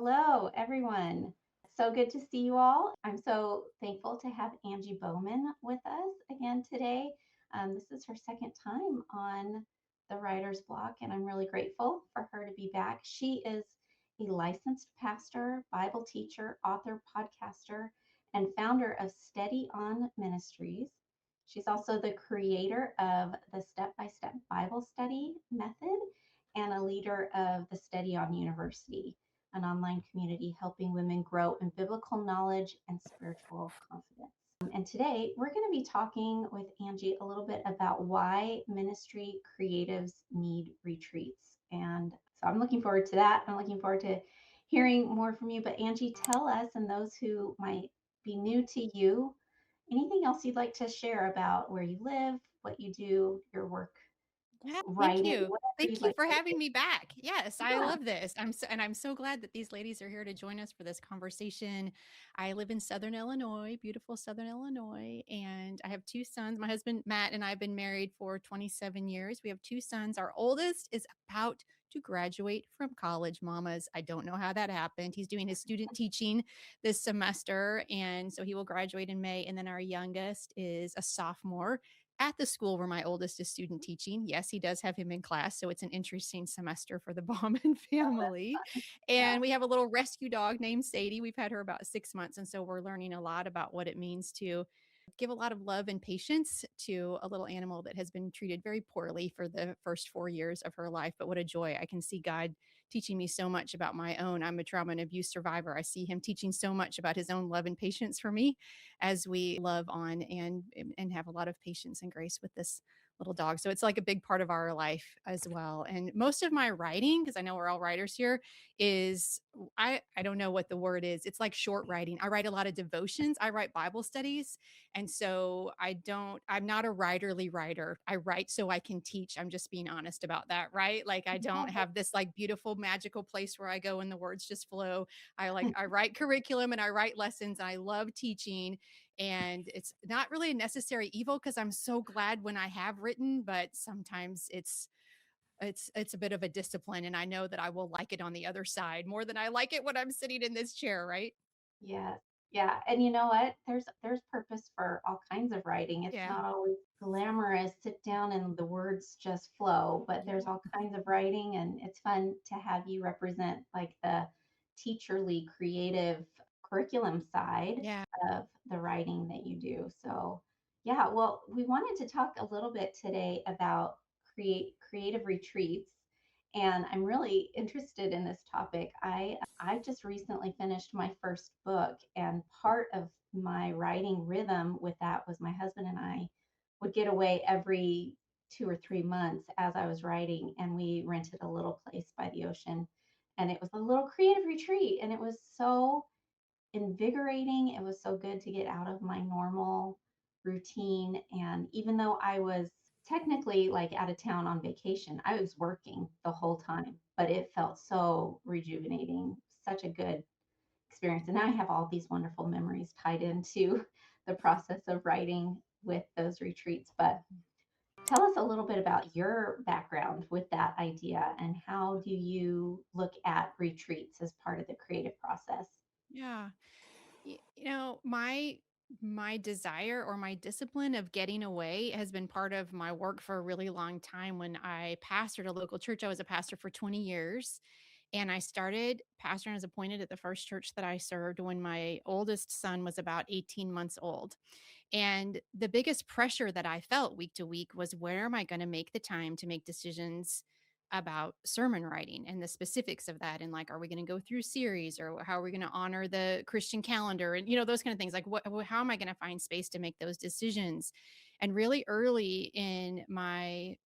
Hello, everyone. So good to see you all. I'm so thankful to have Angie Baughman with us again today. This is her second time on the Writers Bloc, and I'm really grateful for her to be back. She is a licensed pastor, Bible teacher, author, podcaster, and founder of Steady On Ministries. She's also the creator of the Step by Step Bible Study Method and a leader of the Steady On University, an online community helping women grow in biblical knowledge and spiritual confidence. And today we're going to be talking with Angie a little bit about why ministry creatives need retreats. And so I'm looking forward to that. I'm looking forward to hearing more from you. But Angie, tell us and those who might be new to you, anything else you'd like to share about where you live, what you do, your work, Yeah, thank writing, you. whatever you'd Thank you like for to having me back. Yes, I yeah. love this. I'm so glad that these ladies are here to join us for this conversation. I live in Southern Illinois, beautiful Southern Illinois, and I have two sons. My husband Matt and I have been married for 27 years. We have two sons. Our oldest is about to graduate from college, mamas. I don't know how that happened. He's doing his student teaching this semester, and so he will graduate in May. And then our youngest is a sophomore at the school where my oldest is student teaching. Yes, he does have him in class. So it's an interesting semester for the Bauman family. Yeah. And we have a little rescue dog named Sadie. We've had her about 6 months. And so we're learning a lot about what it means to give a lot of love and patience to a little animal that has been treated very poorly for the first 4 years of her life. But what a joy. I can see God teaching me so much about my own. I'm a trauma and abuse survivor. I see him teaching so much about his own love and patience for me as we love on and have a lot of patience and grace with this little dog. So it's like a big part of our life as well. And most of my writing, because I know we're all writers here, is I don't know what the word is. It's like short writing. I write a lot of devotions. I write Bible studies. And so I'm not a writerly writer. I write so I can teach. I'm just being honest about that, right? Like I don't have this like beautiful magical place where I go and the words just flow. I write curriculum and I write lessons and I love teaching, and it's not really a necessary evil because I'm so glad when I have written, but sometimes it's a bit of a discipline, and I know that I will like it on the other side more than I like it when I'm sitting in this chair, right? Yes. Yeah. And you know what? There's purpose for all kinds of writing. It's Yeah. not always glamorous, sit down and the words just flow, but Yeah. there's all kinds of writing, and it's fun to have you represent like the teacherly creative curriculum side Yeah. of the writing that you do. So yeah, well, we wanted to talk a little bit today about creative retreats. And I'm really interested in this topic. I just recently finished my first book, and part of my writing rhythm with that was my husband and I would get away every 2 or 3 months as I was writing, and we rented a little place by the ocean. And it was a little creative retreat, and it was so invigorating. It was so good to get out of my normal routine. And even though I was technically like out of town on vacation, I was working the whole time, but it felt so rejuvenating, such a good experience. And now I have all these wonderful memories tied into the process of writing with those retreats. But tell us a little bit about your background with that idea, and how do you look at retreats as part of the creative process? Yeah. My desire or my discipline of getting away has been part of my work for a really long time. When I pastored a local church, I was a pastor for 20 years. And I started pastoring, and was appointed at the first church that I served when my oldest son was about 18 months old. And the biggest pressure that I felt week to week was, where am I going to make the time to make decisions about sermon writing and the specifics of that? And like, are we going to go through series, or how are we going to honor the Christian calendar? And, those kind of things. Like, how am I going to find space to make those decisions? And really early in my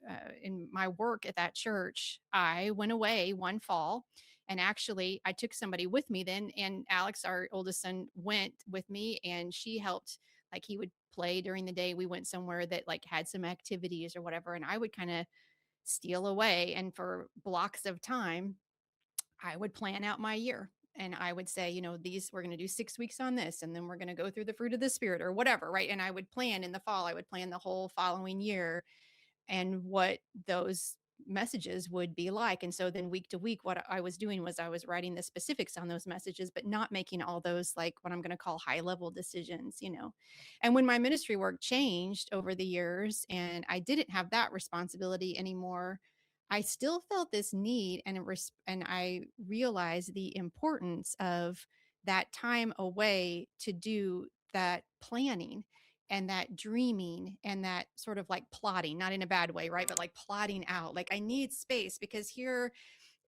work at that church, I went away one fall, and actually I took somebody with me then, and Alex, our oldest son, went with me, and she helped. Like, he would play during the day. We went somewhere that like had some activities or whatever, and I would kind of steal away, and for blocks of time I would plan out my year. And I would say, these, we're going to do 6 weeks on this, and then we're going to go through the fruit of the spirit or whatever, right? And I would plan in the fall, I would plan the whole following year and what those messages would be like. And so then week to week, what I was doing was I was writing the specifics on those messages, but not making all those like what I'm going to call high level decisions, you know. And when my ministry work changed over the years and I didn't have that responsibility anymore, I still felt this need and I realized the importance of that time away to do that planning and that dreaming and that sort of like plotting, not in a bad way, right? But like plotting out. Like I need space because here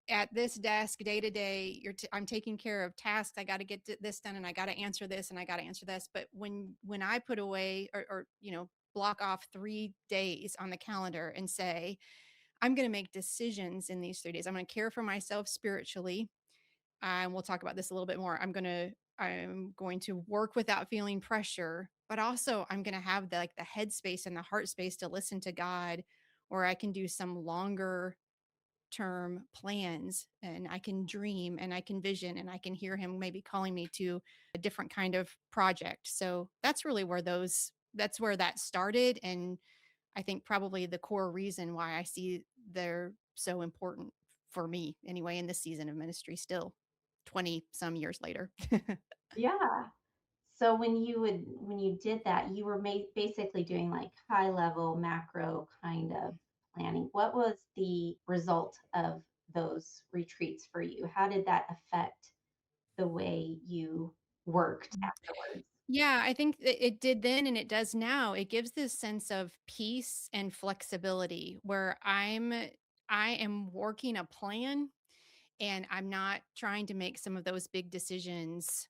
at this desk day to day, I'm taking care of tasks. I got to get this done and I got to answer this and I got to answer this. But when I put away or you know, block off 3 days on the calendar and say, I'm going to make decisions in these 3 days. I'm going to care for myself spiritually. And we'll talk about this a little bit more. I'm going to work without feeling pressure, but also I'm going to have the headspace and the heart space to listen to God, or I can do some longer term plans and I can dream and I can vision and I can hear him maybe calling me to a different kind of project. So that's where that started. And I think probably the core reason why I see they're so important for me anyway in this season of ministry still 20 some years later. Yeah. So when you did that, you were basically doing like high level macro kind of planning. What was the result of those retreats for you? How did that affect the way you worked afterwards? Yeah, I think it did then and it does now. It gives this sense of peace and flexibility where I am working a plan and I'm not trying to make some of those big decisions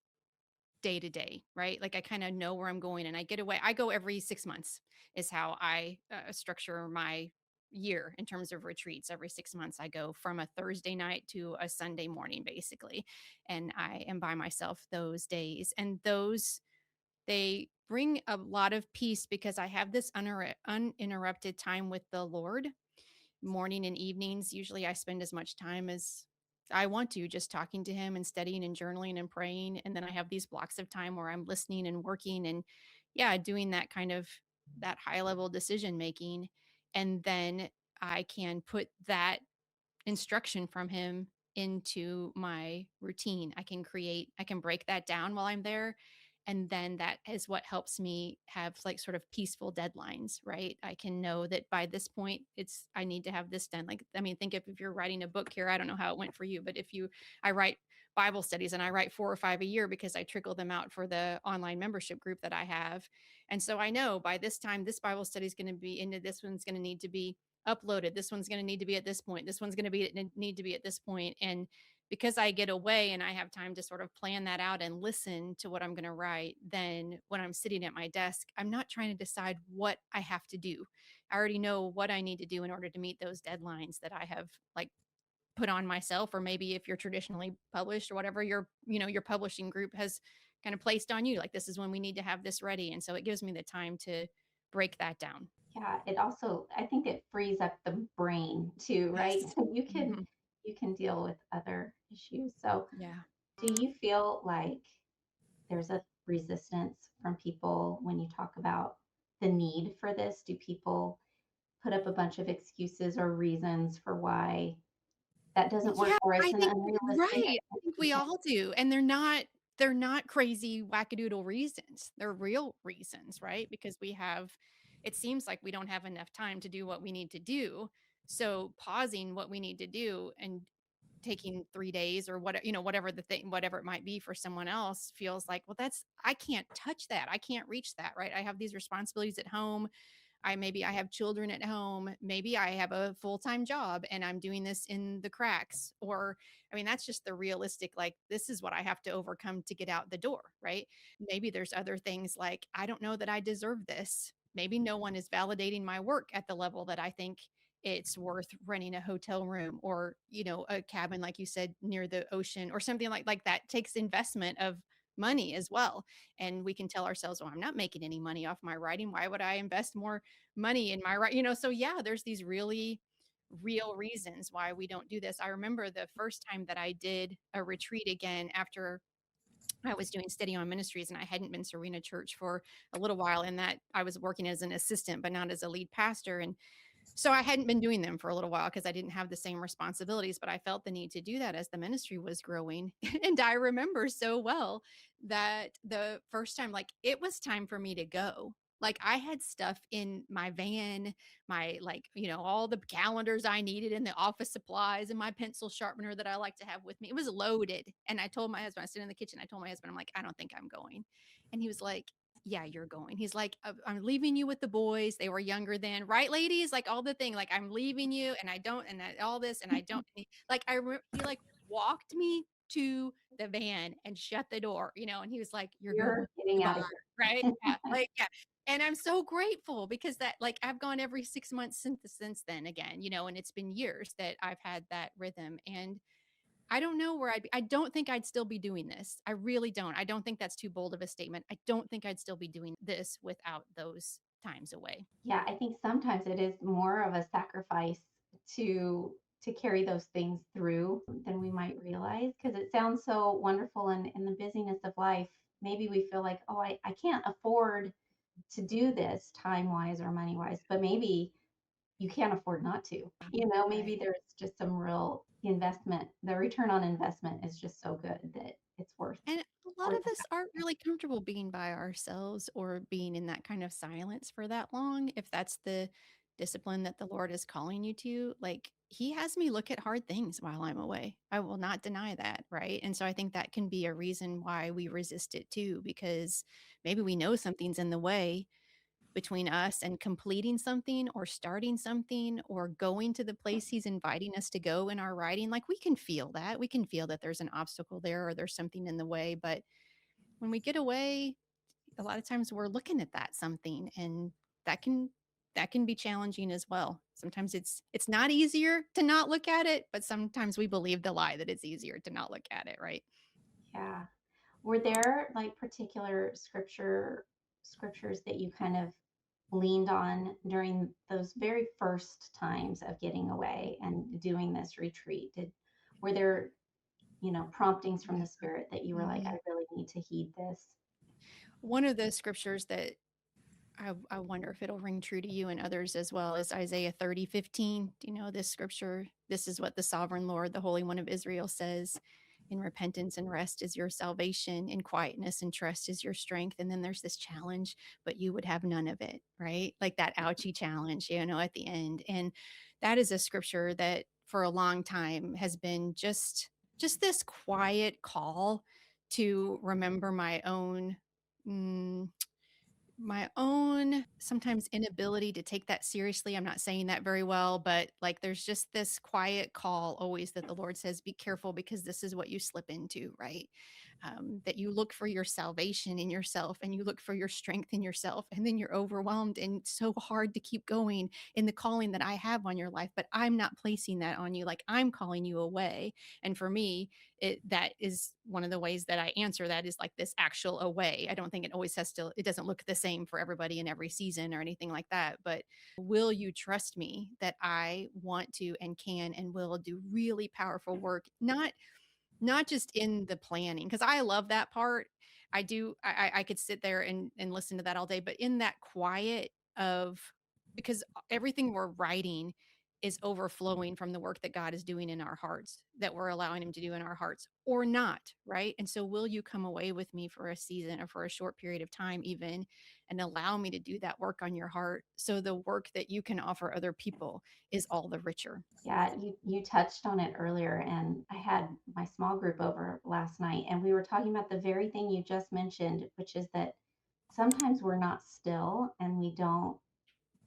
day to day, right? Like I kind of know where I'm going and I get away. I go every 6 months, is how I structure my year in terms of retreats. Every 6 months, I go from a Thursday night to a Sunday morning, basically. And I am by myself those days. And they bring a lot of peace because I have this uninterrupted time with the Lord morning and evenings. Usually I spend as much time as I want to just talking to him and studying and journaling and praying. And then I have these blocks of time where I'm listening and working and yeah, doing that kind of that high level decision making. And then I can put that instruction from him into my routine. I can break that down while I'm there. And then that is what helps me have like sort of peaceful deadlines, right? I can know that by this point, I need to have this done. Like, I mean, think if you're writing a book here, I don't know how it went for you, but I write Bible studies and I write 4 or 5 a year because I trickle them out for the online membership group that I have. And so I know by this time, this Bible study is going to be into this one's going to need to be uploaded. This one's going to need to be at this point. This one's going to need to be at this point. And because I get away and I have time to sort of plan that out and listen to what I'm going to write, then when I'm sitting at my desk, I'm not trying to decide what I have to do. I already know what I need to do in order to meet those deadlines that I have like put on myself, or maybe if you're traditionally published or whatever your publishing group has kind of placed on you, like this is when we need to have this ready. And so it gives me the time to break that down. Yeah, it also, I think it frees up the brain too, right? Yes. So Hmm. you can deal with other issues. So Yeah. do you feel like there's a resistance from people when you talk about the need for this? Do people put up a bunch of excuses or reasons for why that doesn't work Yeah, or it's I an think unrealistic right. I think we expectation? all do, and they're not crazy wackadoodle reasons. They're real reasons, right? Because it seems like we don't have enough time to do what we need to do. So pausing what we need to do and taking 3 days or whatever the thing whatever it might be for someone else feels like, well, I can't touch that. I can't reach that, right? I have these responsibilities at home. I have children at home. Maybe I have a full-time job and I'm doing this in the cracks. Or, I mean, that's just the realistic, like, this is what I have to overcome to get out the door, right? Maybe there's other things like, I don't know that I deserve this. Maybe no one is validating my work at the level that I think it's worth renting a hotel room or, a cabin, like you said, near the ocean or something like that takes investment of money as well. And we can tell ourselves, well, I'm not making any money off my writing. Why would I invest more money in my right? So yeah, there's these really real reasons why we don't do this. I remember the first time that I did a retreat again after I was doing Steady on Ministries and I hadn't been Serena Church for a little while, and that I was working as an assistant, but not as a lead pastor. And So I hadn't been doing them for a little while because I didn't have the same responsibilities, but I felt the need to do that as the ministry was growing. And I remember so well that the first time, like, it was time for me to go. Like, I had stuff in my van, my, like, all the calendars I needed and the office supplies and my pencil sharpener that I like to have with me. It was loaded. And I told my husband, I was sitting in the kitchen, I told my husband, I'm like, I don't think I'm going. And he was like, yeah, you're going. He's like, I'm leaving you with the boys. They were younger then, right, ladies? Like all the thing, like I'm leaving you, and I don't, and all this, and I don't. And like he like walked me to the van and shut the door, and he was like, "You're going. You're getting Goodbye." out of Right? here. Yeah. Like yeah. And I'm so grateful because that, like, I've gone every 6 months since then again, and it's been years that I've had that rhythm, and I don't know where I'd be. I don't think I'd still be doing this. I really don't. I don't think that's too bold of a statement. I don't think I'd still be doing this without those times away. Yeah, I think sometimes it is more of a sacrifice to carry those things through than we might realize because it sounds so wonderful and in the busyness of life. Maybe we feel like, oh, I can't afford to do this time wise or money wise, but maybe you can't afford not to. Maybe Right. there's just some real investment. The return on investment is just so good that And a lot worth of the us aren't sacrifice. really comfortable being by ourselves or being in that kind of silence for that long. If that's the discipline that the Lord is calling you to, like He has me look at hard things while I'm away. I will not deny that. Right. And so I think that can be a reason why we resist it too, because maybe we know something's in the way between us and completing something or starting something or going to the place he's inviting us to go in our writing. Like we can feel that. We can feel that there's an obstacle there or there's something in the way. But when we get away, a lot of times we're looking at that something and that can that can be challenging as well. Sometimes it's not easier to not look at it, but sometimes we believe the lie that it's easier to not look at it, right? Yeah. Were there like particular scriptures that you kind of leaned on during those very first times of getting away and doing this retreat? Were there, promptings from Yeah. the spirit that you were like, I Mhm. really need to heed this? One of the scriptures that I wonder if it'll ring true to you and others as well as Isaiah 30:15. Do you know this scripture? This is what the sovereign Lord, the Holy One of Israel says. In repentance and rest is your salvation, in quietness and trust is your strength. And then there's this challenge, but you would have none of it, right? Like that ouchy challenge, at the end. And that is a scripture that for a long time has been just this quiet call to remember mm, my own sometimes inability to take that seriously. I'm not saying that very well, but like there's just this quiet call always that the Lord says, be careful because this is what you slip into, right? That you look for your salvation in yourself and you look for your strength in yourself. And then you're overwhelmed and it's so hard to keep going in the calling that I have on your life. But I'm not placing that on you. Like I'm calling you away. And for me, that is one of the ways that I answer that is like this actual away. I don't think it always it doesn't look the same for everybody in every season or anything like that. But will you trust me that I want to and can and will do really powerful work? Not just in the planning, because I love that part. I do I could sit there and listen to that all day, but in that quiet of because everything we're writing is overflowing from the work that God is doing in our hearts, that we're allowing him to do in our hearts or not, right? And so will you come away with me for a season or for a short period of time even and allow me to do that work on your heart so the work that you can offer other people is all the richer? Yeah, you touched on it earlier, and I had my small group over last night, and we were talking about the very thing you just mentioned, which is that sometimes we're not still and we don't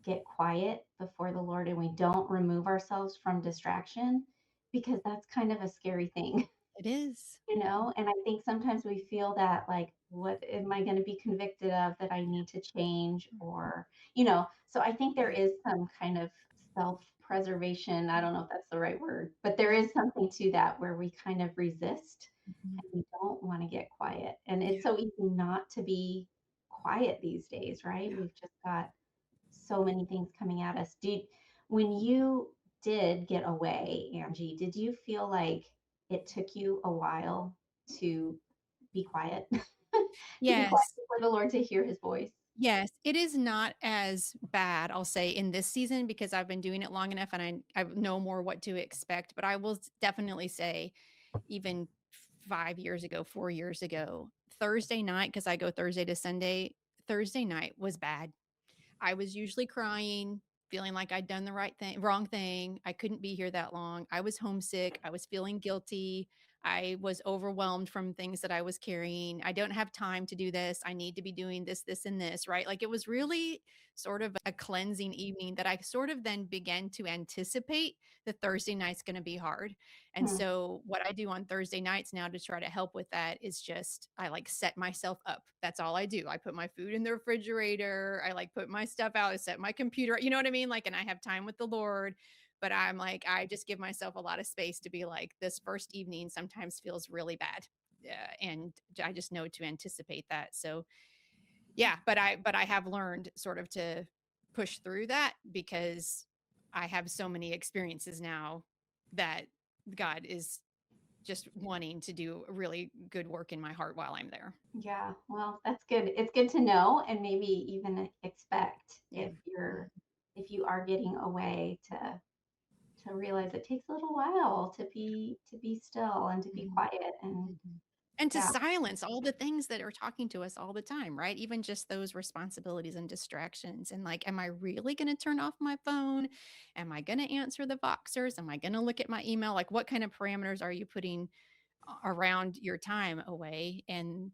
get quiet before the Lord and we don't remove ourselves from distraction because that's kind of a scary thing. It is. And I think sometimes we feel that like, what am I going to be convicted of that I need to change? Or, so I think there Yeah. is some kind of self preservation. I don't know if that's the right word, but there is something to that where we kind of resist Mhm. and we don't want to get quiet. And Yeah, it's so easy not to be quiet these days, right? yeah. We've just got so many things coming at us. When you did get away, Angie, did you feel like it took you a while to be quiet? To be quiet Yes. before the Lord to hear his voice? Yes, it is not as bad, I'll say, in this season because I've been doing it long enough and I know more what to expect. But I will definitely say, even 5 years ago, 4 years ago, Thursday night, because I go Thursday to Sunday, Thursday night was bad. I was usually crying, feeling like I'd done the wrong thing. I couldn't be here that long. I was homesick. I was feeling guilty. I was overwhelmed from things that I was carrying. I don't have time to do this. I need to be doing this, this, and this, right? Like it was really sort of a cleansing evening that I sort of then began to anticipate that Thursday night's going to be hard. And Hmm. so what I do on Thursday nights now to try to help with that is just I like set myself up. That's all I do. I put my food in the refrigerator. I like put my stuff out. I set my computer, you know what I mean? Like, and I have time with the Lord. But I'm like, I just give myself a lot of space to be like, this first evening sometimes feels really bad. Yeah, and I just know to anticipate that. So yeah, but I have learned sort of to push through that because I have so many experiences now that God is just wanting to do really good work in my heart while I'm there. Yeah, well, that's good. It's good to know and maybe even expect Yeah. if you are getting away to realize it takes a little while to be still and to be Mhm. quiet and Mhm. And to yeah. silence all the things that are talking to us all the time, right? Even just those responsibilities and distractions. And like, am I really going to turn off my phone? Am I going to answer the Voxers? Am I going to look at my email? Like, what kind of parameters are you putting around your time away? And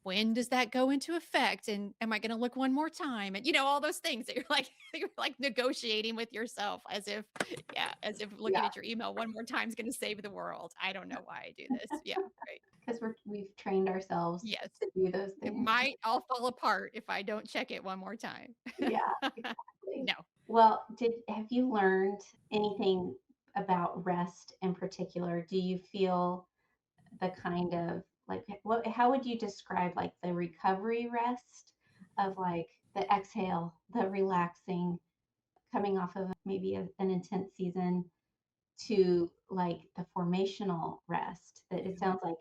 when does that go into effect? And am I going to look one more time? And all those things that you're like you're like negotiating with yourself as if yeah, as if looking Yeah, at your email one more time is going to save the world. I don't know why I do this. Yeah, right. because we've trained ourselves Yes. to do those It things. might all fall apart if I don't check it one more time. Yeah, exactly. No. Well, did have you learned anything about rest in particular? Do you feel the kind of like what how would you describe like the recovery rest of like the exhale, the relaxing, coming off of maybe an intense season to like the formational rest that it Yeah. sounds like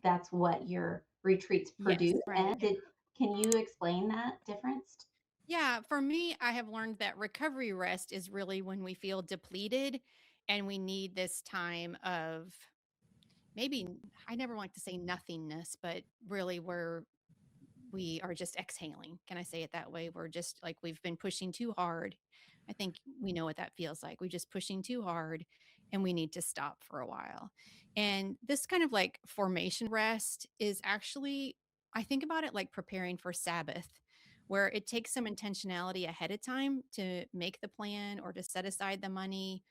that's what your retreats Yes, produce right. and did can you explain that difference? Yeah, for me, I have learned that recovery rest is really when we feel depleted and we need this time of maybe I never like to say nothingness, but really where we are just exhaling. Can I say it that way? We're just like we've been pushing too hard. I think we know what that feels like. We're just pushing too hard and we need to stop for a while. And this kind of like formation rest is actually, I think about it like preparing for Sabbath, where it takes some intentionality ahead of time to make the plan or to set aside the money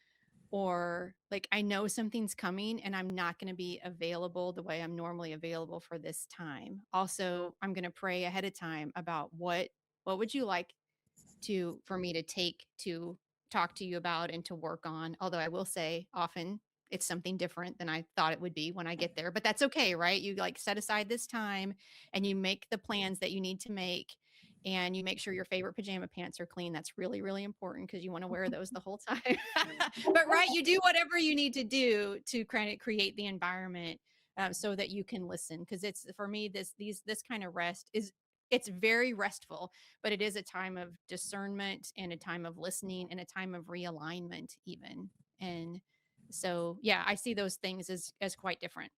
or like I know something's coming and I'm not going to be available the way I'm normally available for this time. Also, I'm going to pray ahead of time about what would you like to for me to take to talk to you about and to work on. Although I will say often it's something different than I thought it would be when I get there, but that's okay, right? You like set aside this time and you make the plans that you need to make and you make sure your favorite pajama pants are clean. That's really, really important because you want to wear those the whole time. But right, you do whatever you need to do to kind of create the environment so that you can listen. Because it's for me, this kind of rest is it's very restful, but it is a time of discernment and a time of listening and a time of realignment even. And so yeah, I see those things as quite different.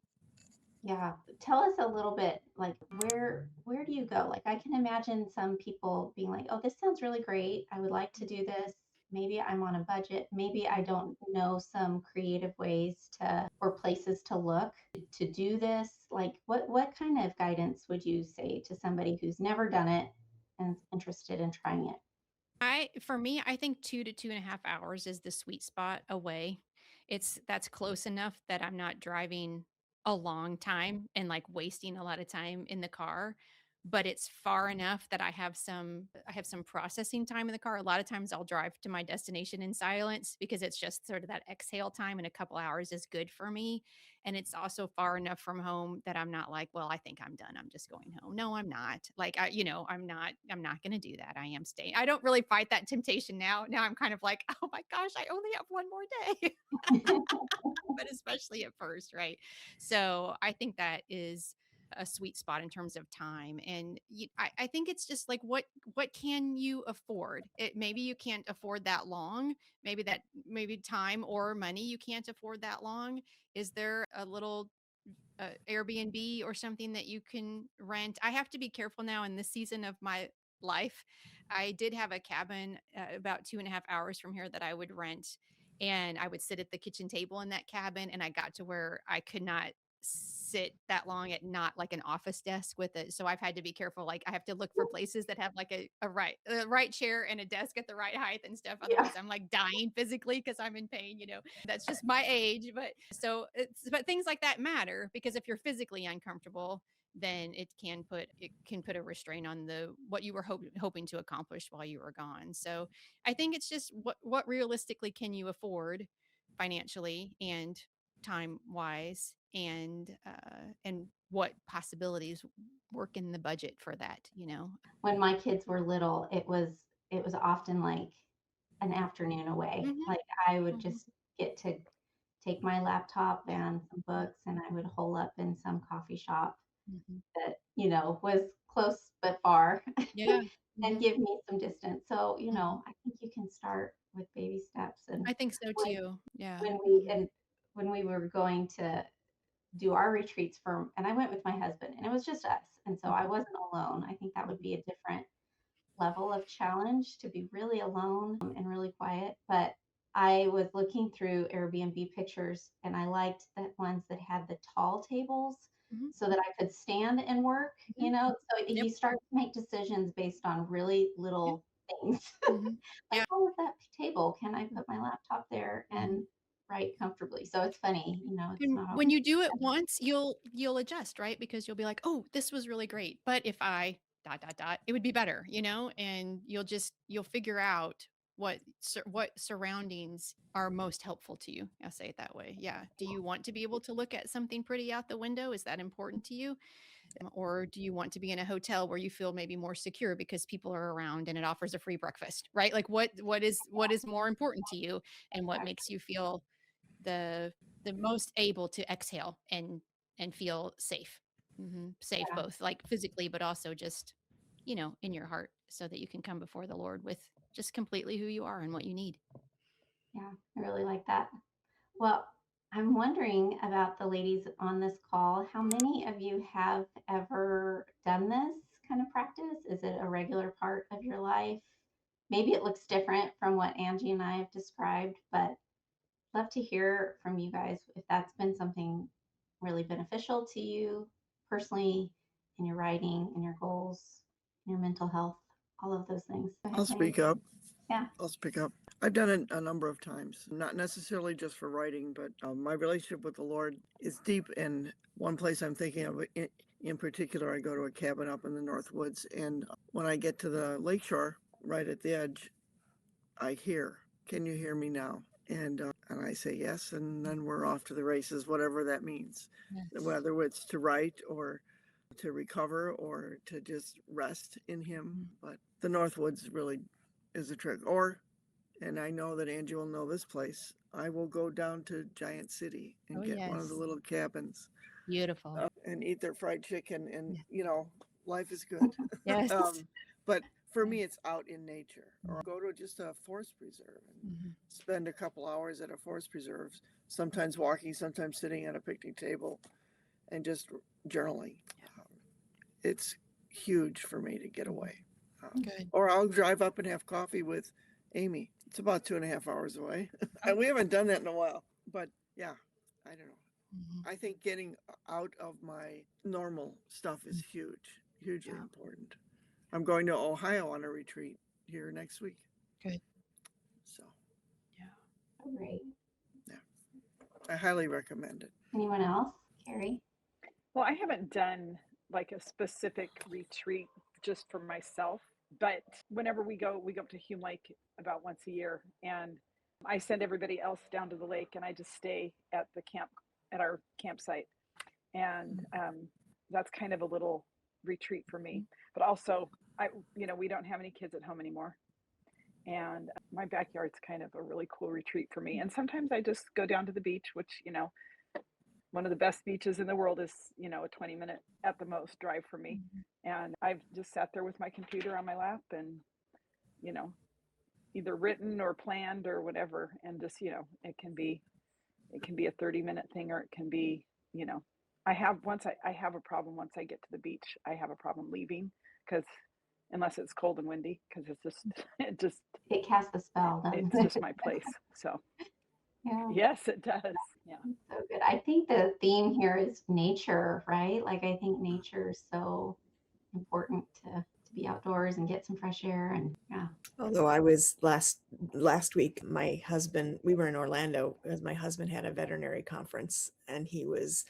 Yeah, tell us a little bit like where do you go? Like I can imagine some people being like, "Oh, this sounds really great. I would like to do this. Maybe I'm on a budget. Maybe I don't know some creative ways to or places to look to do this." Like what kind of guidance would you say to somebody who's never done it and is interested in trying it? I for me, I think 2 to 2.5 hours is the sweet spot away. That's close enough that I'm not driving a long time and like wasting a lot of time in the car, but it's far enough that I have some processing time in the car. A lot of times I'll drive to my destination in silence because it's just sort of that exhale time and a couple hours is good for me. And it's also far enough from home that I'm not like, well, I think I'm done. I'm just going home. No, I'm not. Like I'm not going to do that. I am staying. I don't really fight that temptation now. Now I'm kind of like, oh my gosh, I only have one more day. But especially at first, right? So I think that is a sweet spot in terms of time. And I think it's just like what can you afford? Maybe you can't afford that long. Maybe time or money you can't afford that long. Is there a little Airbnb or something that you can rent? I have to be careful now in this season of my life. I did have a cabin about 2.5 hours from here that I would rent, and I would sit at the kitchen table in that cabin. And I got to where I could not sit that long at not like an office desk with it. So I've had to be careful. Like I have to look for places that have like a right chair and a desk at the right height and stuff. Yeah. Otherwise, I'm like dying physically because I'm in pain. That's just my age. But things like that matter, because if you're physically uncomfortable, then it can put a restraint on the what you were hoping to accomplish while you were gone. So I think it's just what realistically can you afford financially and time wise, and what possibilities work in the budget for that. When my kids were little, it was often like an afternoon away. Hmm. Like I would Hmm. just get to take my laptop and some books and I would hole up in some coffee shop Hmm. that, was close but far Yeah. and Hmm. give me some distance. So, Hmm. I think you can start with baby steps. And I think so when too. Yeah. when we Hmm. and when we were going to do our retreats and I went with my husband and it was just us. And so I Hmm. wasn't alone. I think that would Hmm. be a different level of challenge to be really alone and really quiet. But I was looking through Airbnb pictures and I liked the ones that had the tall tables Hmm. so that I could stand and work, Hmm. So Yep. you start to make decisions based on really Yeah. little things. Hmm. Like, Yeah. oh, is that table? Can I put my laptop there Mhm. and write comfortably? So it's funny, it's And not when always. you do it once, you'll adjust, right? Because you'll be like, "Oh, this was really great, but if I dot dot dot, it would be better." And you'll figure out what surroundings are most helpful to you. I'll say it that way. Yeah. Do you want to be able to look at something pretty out the window? Is that important to you? Or do you want to be in a hotel where you feel maybe more secure because people are around and it offers a free breakfast, right? Like what is more important to you, and what makes you feel the the most able to exhale and feel safe. Safe Yeah, both like physically, but also just in your heart, so that you can come before the Lord with just completely who you are and what you need. yeah, I really like that. Well, I'm wondering about the ladies on this call. How many of you have ever done this kind of practice? Is it a regular part of your life? Maybe it looks different from what Angie and I have described, but love to hear from you guys if that's been something really beneficial to you personally in your writing, in your goals, in your mental health, all of those things. Go I'll ahead, Angie. speak up. Yeah. I'll speak up. I've done it a number of times, not necessarily just for writing, but my relationship with the Lord is deep. And one place I'm thinking of in particular, I go to a cabin up in the North Woods. And when I get to the lakeshore, right at the edge, I hear, "Can you hear me now?" And I say yes. And then we're off to the races, whatever that means, Yes. whether it's to write or to recover or to just rest in Him. Mhm. But the North Woods really is a trick. Or, and I know that Angie will know this place, I will go down to Giant City Oh and get one of the yes. little cabins Beautiful. and eat their fried chicken. And, Yeah. life is good. Yes. But for Yeah. me, it's out in nature. Or go to just a forest preserve and Mhm. spend a couple hours at a forest preserve, sometimes walking, sometimes sitting at a picnic table and just journaling. Um, it's huge for me to get Mhm. away. Good. Or I'll drive up and have coffee with Amy. It's about 2.5 hours away. Oh. And we haven't done that in a while. But yeah, I don't know. Mhm. I think getting out of my normal stuff is huge, hugely Yeah. important. I'm going to Ohio on a retreat here next week. Good. So, Yeah. Oh, great. yeah, I highly recommend it. Anyone else? Carrie? Well, I haven't done like a specific retreat just for myself, but whenever we go up to Hume Lake about once a year, and I send everybody else down to the lake, and I just stay at the camp at our campsite, and that's kind of a little retreat for me. But also, we don't have any kids at home anymore, and my backyard's kind of a really cool retreat for me. And sometimes I just go down to the beach, which one of the best beaches in the world is, a 20-minute at the most drive for me. Mhm. And I've just sat there with my computer on my lap and, you know, either written or planned or whatever. And just, it can be a 30-minute thing, or it can be, you know, I have a problem once I get to the beach. I have a problem leaving because unless it's cold and windy, because it's just It casts a spell, doesn't it's just it? my place. So Yeah. yes, it does. Yeah. So good. I think the theme here is nature, right? Like I think nature is so important to be outdoors and get some fresh air and yeah. Although I was last week, my husband, we were in Orlando because my husband had a veterinary conference, and he was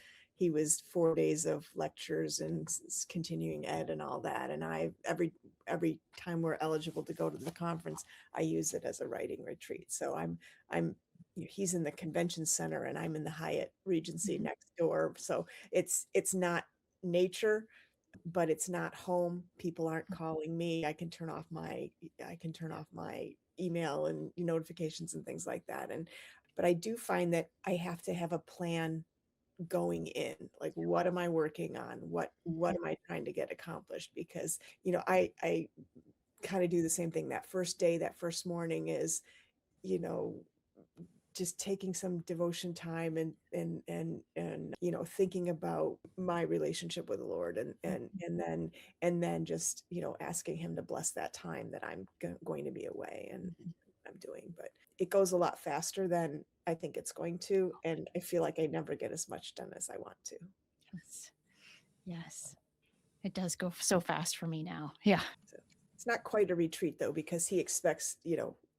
4 days of lectures and continuing ed and all that. And I every time we're eligible to go to the conference, I use it as a writing retreat. So I'm he's in the convention center and I'm in the Hyatt Regency Mhm. next door. So it's not nature, but it's not home. People aren't calling me. I can turn off my email and notifications and things like that. And but I do find that I have to have a plan going in. Like, what am I working on? What am I trying to get accomplished? Because I kind of do the same thing. That first day, that first morning is, you know, just taking some devotion time and thinking about my relationship with the Lord, and then just asking him to bless that time that I'm going to be away, and I'm doing. But it goes a lot faster than I think it's going to, and I feel like I never get as much done as I want to. Yes. Yes. It does go so fast for me now. Yeah. So it's not quite a retreat though, because he expects,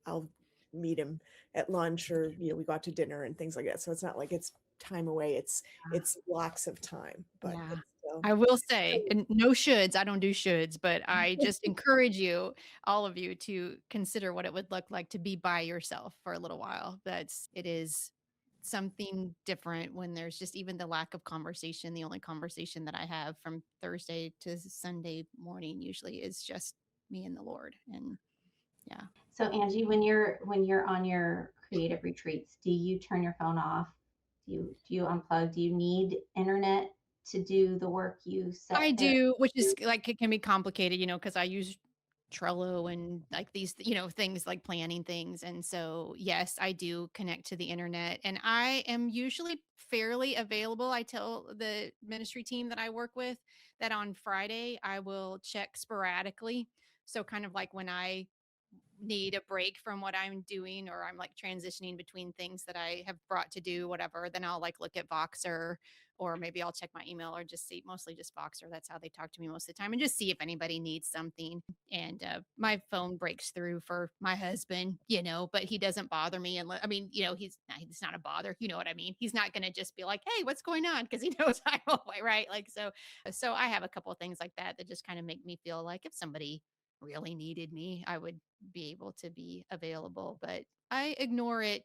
I'll meet him at lunch, or we go out to dinner and things like that. So it's not like it's time away. It's blocks of time, but Yeah. it's still. I will say, and no shoulds, I don't do shoulds, but I just encourage you, all of you, to consider what it would look like to be by yourself for a little while. It is something different when there's just even the lack of conversation. The only conversation that I have from Thursday to Sunday morning usually is just me and the Lord. And yeah. So Angie, when you're on your creative retreats, do you turn your phone off? Do you unplug? Do you need internet to do the work you I set there? do, which is like it can be complicated, because I use Trello and like these, things like planning things. And so, yes, I do connect to the internet, and I am usually fairly available. I tell the ministry team that I work with that on Friday I will check sporadically. So, kind of like when I need a break from what I'm doing, or I'm like transitioning between things that I have brought to do, whatever, then I'll like look at Voxer, or maybe I'll check my email, or just see, mostly just Voxer. That's how they talk to me most of the time, and just see if anybody needs something. And my phone breaks through for my husband, but he doesn't bother me. And I mean, he's not a bother. You know what I mean? He's not going to just be like, "Hey, what's going on?" Because he knows I'm away, right? Like so I have a couple of things like that that just kind of make me feel like if somebody really needed me, I would be able to be available, but I ignore it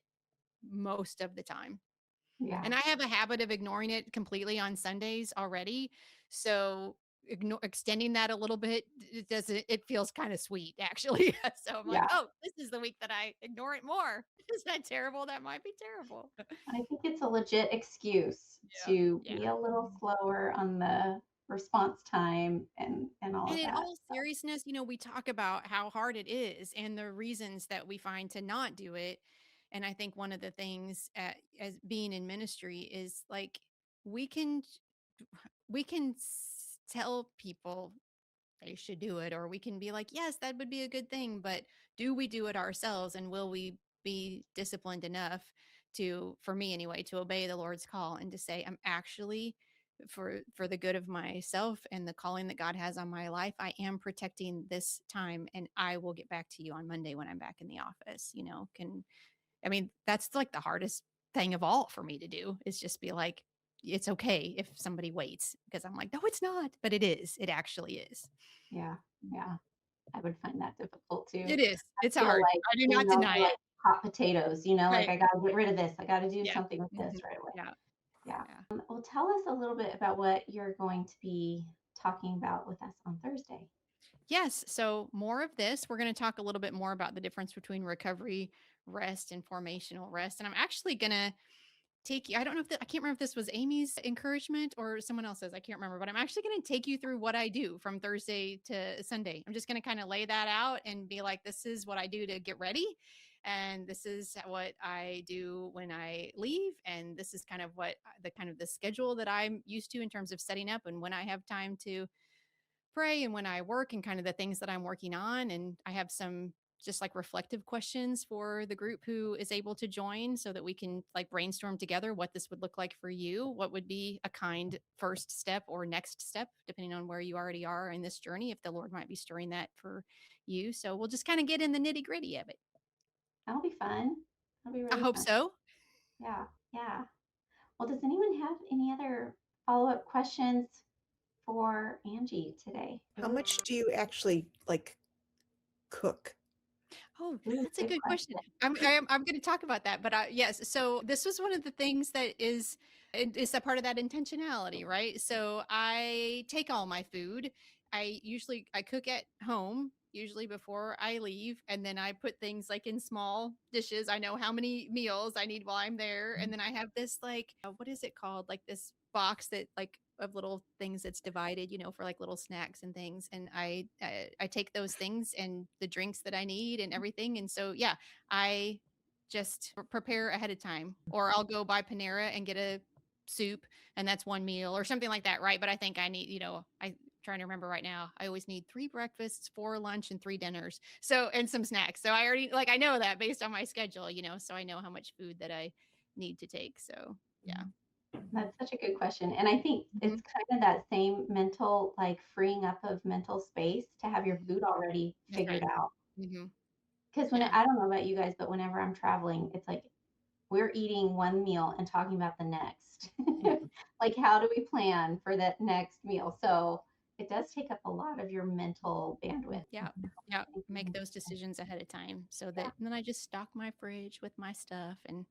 most of the time. Yeah, And I have a habit of ignoring it completely on Sundays already. So extending that a little bit, it feels kind of sweet actually. So I'm like, yeah. oh, this is the week that I ignore it more. Is that terrible? That might be terrible. I think it's a legit excuse Yeah. to Yeah. be a little slower on the response time and all And of in that. all seriousness, we talk about how hard it is and the reasons that we find to not do it. And I think one of the things as being in ministry is like we can tell people they should do it, or we can be like, yes, that would be a good thing, but do we do it ourselves, and will we be disciplined enough to, for me anyway, to obey the Lord's call and to say, I'm actually, for the good of myself and the calling that God has on my life, I am protecting this time, and I will get back to you on Monday when I'm back in the office. That's like the hardest thing of all for me to do, is just be like, it's okay if somebody waits, because I'm like, no, it's not, but it is. It actually is. Yeah, yeah. I would find that difficult too. It is. It's Feel hard. like, I do not they're deny it. like hot potatoes, like Right. I gotta get rid of this. I gotta do Yeah. something with this Mhm. right away. Yeah. Yeah. Yeah. Well, tell us a little bit about what you're going to be talking about with us on Thursday. Yes. So more of this. We're going to talk a little bit more about the difference between recovery rest and formational rest. And I'm actually going to take you, I don't know if I can't remember if this was Amy's encouragement or someone else's. I can't remember, but I'm actually going to take you through what I do from Thursday to Sunday. I'm just going to kind of lay that out and be like, this is what I do to get ready. And this is what I do when I leave. And this is kind of what the schedule that I'm used to in terms of setting up and when I have time to pray and when I work and kind of the things that I'm working on. And I have some just like reflective questions for the group who is able to join so that we can like brainstorm together what this would look like for you. What would be a kind first step or next step, depending on where you already are in this journey, if the Lord might be stirring that for you. So we'll just kind of get in the nitty gritty of it. That'll be fun. That'll be I really hope fun. so. Yeah. Yeah. Well, does anyone have any other follow-up questions for Angie today? How much do you actually like cook? Oh, Ooh, that's a good good question. question. I'm going to talk about that, but yes. So this was one of the things that is a part of that intentionality, right? So I take all my food. I cook at home usually before I leave, and then I put things like in small dishes. I know how many meals I need while I'm there, and then I have this like what is it called? Like this box that like of little things that's divided, for like little snacks and things. And I take those things and the drinks that I need and everything. And so yeah, I just prepare ahead of time, or I'll go buy Panera and get a soup, and that's one meal or something like that, right? But I think I need, I trying to remember right now. I always need 3 breakfasts, 4 lunch, and 3 dinners. So and some snacks. So I already like I know that based on my schedule, so I know how much food that I need to take. So yeah. That's such a good question. And I think hmm it's kind of that same mental, like freeing up of mental space to have your food already That's figured right. out. hmm Because Yeah. I don't know about you guys, but whenever I'm traveling, it's like we're eating one meal and talking about the next. Mhm. Like, how do we plan for that next meal? So it does take up a lot of your mental bandwidth. Yeah. Yeah. Make those decisions ahead of time so Yeah. that and then I just stock my fridge with my stuff and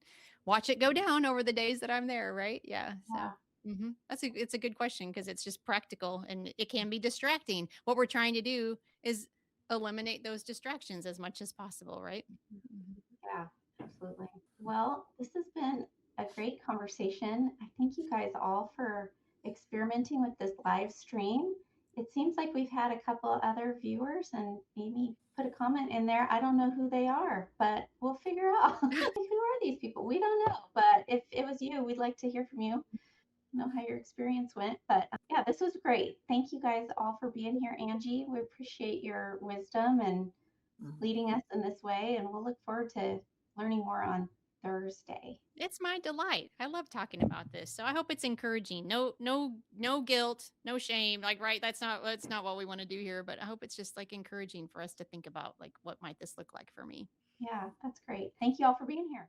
watch it go down over the days that I'm there, right? Yeah. So Yeah. it's a good question because it's just practical and it can be distracting. What we're trying to do is eliminate those distractions as much as possible, right? Mhm. Yeah, absolutely. Well, this has been a great conversation. I thank you guys all for experimenting with this live stream. It seems like we've had a couple other viewers and maybe put a comment in there. I don't know who they are, but we'll figure out who are these people. We don't know, but if it was you, we'd like to hear from you. Know how your experience went, but yeah, this was great. Thank you guys all for being here, Angie. We appreciate your wisdom and Mhm. leading us in this way, and we'll look forward to learning more on Thursday. It's my delight. I love talking about this. So I hope it's encouraging. No guilt, no shame. Like, right, that's not what we want to do here, but I hope it's just like encouraging for us to think about like what might this look like for me. Yeah, that's great. Thank you all for being here.